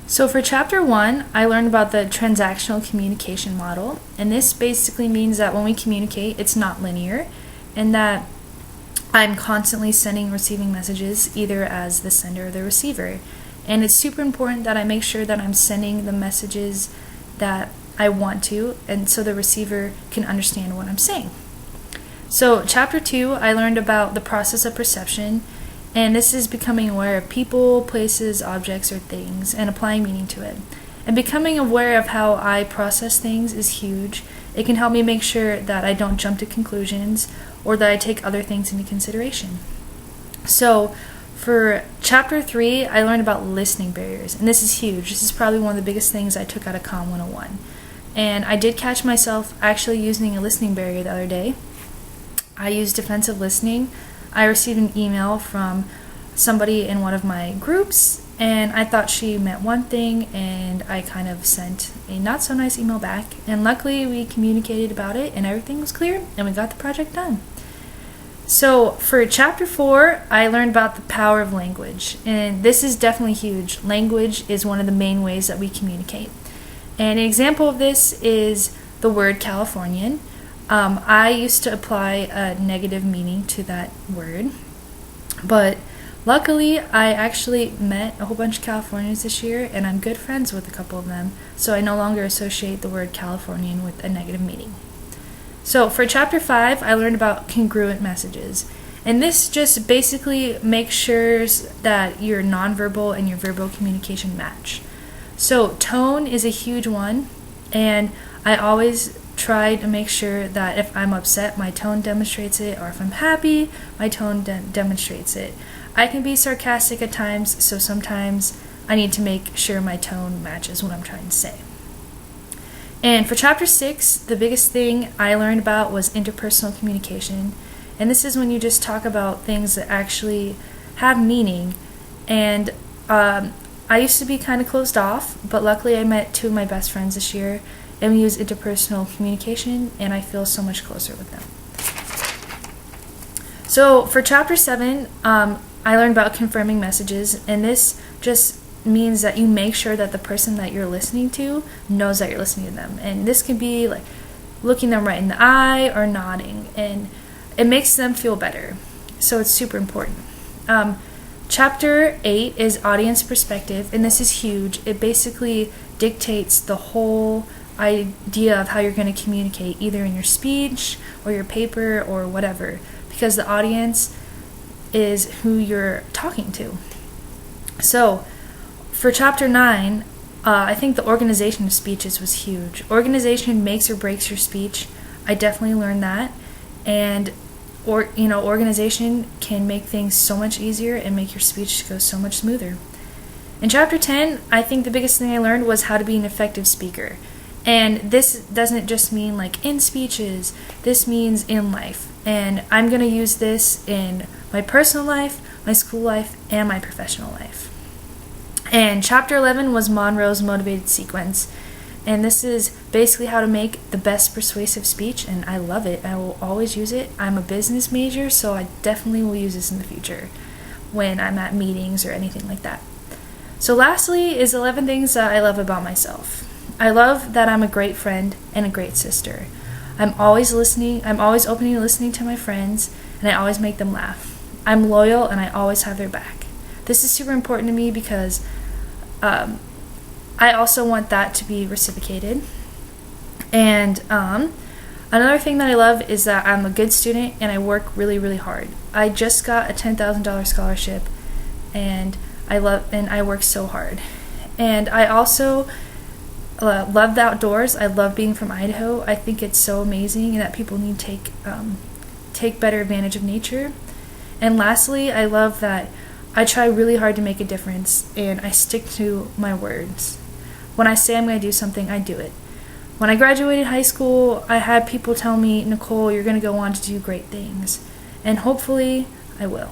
So for chapter 1, I learned about the transactional communication model, and this basically means that when we communicate, it's not linear, and that I'm constantly sending and receiving messages either as the sender or the receiver. And it's super important that I make sure that I'm sending the messages that I want to, and so the receiver can understand what I'm saying. So chapter 2, I learned about the process of perception, and this is becoming aware of people, places, objects, or things, and applying meaning to it. And becoming aware of how I process things is huge. It can help me make sure that I don't jump to conclusions or that I take other things into consideration. So for chapter 3, I learned about listening barriers, and this is huge. This is probably one of the biggest things I took out of Comm 101. And I did catch myself actually using a listening barrier the other day. I used defensive listening. I received an email from somebody in one of my groups, and I thought she meant one thing, and I kind of sent a not so nice email back, and luckily we communicated about it and everything was clear and we got the project done. So for chapter 4, I learned about the power of language, and this is definitely huge. Language is one of the main ways that we communicate. And an example of this is the word Californian. I used to apply a negative meaning to that word, but luckily I actually met a whole bunch of Californians this year, and I'm good friends with a couple of them, so I no longer associate the word Californian with a negative meaning. So for chapter 5, I learned about congruent messages, and this just basically makes sure that your nonverbal and your verbal communication match. So tone is a huge one, and I always try to make sure that if I'm upset, my tone demonstrates it, or if I'm happy, my tone demonstrates it. I can be sarcastic at times, so sometimes I need to make sure my tone matches what I'm trying to say. And for chapter 6, the biggest thing I learned about was interpersonal communication, and this is when you just talk about things that actually have meaning. And I used to be kind of closed off, but luckily I met 2 of my best friends this year, and we use interpersonal communication, and I feel so much closer with them. So for chapter 7, I learned about confirming messages, and this just means that you make sure that the person that you're listening to knows that you're listening to them. And this can be like looking them right in the eye or nodding, and it makes them feel better. So it's super important. Chapter 8 is audience perspective, and this is huge. It basically dictates the whole idea of how you're going to communicate, either in your speech or your paper or whatever, because the audience is who you're talking to. So for chapter 9, I think the organization of speeches was huge. Organization makes or breaks your speech. I definitely learned that, and organization can make things so much easier and make your speech go so much smoother. In chapter 10, I think the biggest thing I learned was how to be an effective speaker. And this doesn't just mean like in speeches, this means in life. And I'm going to use this in my personal life, my school life, and my professional life. And chapter 11 was Monroe's motivated sequence. And this is basically how to make the best persuasive speech, and I love it. I will always use it. I'm a business major, so I definitely will use this in the future when I'm at meetings or anything like that. So lastly is 11 things that I love about myself. I love that I'm a great friend and a great sister. I'm always listening. I'm always open to listening to my friends, and I always make them laugh. I'm loyal, and I always have their back. This is super important to me because I also want that to be reciprocated. And another thing that I love is that I'm a good student and I work really, really hard. I just got a $10,000 scholarship, and I work so hard. And I also love the outdoors. I love being from Idaho. I think it's so amazing that people need to take better advantage of nature. And lastly, I love that I try really hard to make a difference, and I stick to my words. When I say I'm going to do something, I do it. When I graduated high school, I had people tell me, Nicole, you're going to go on to do great things. And hopefully, I will.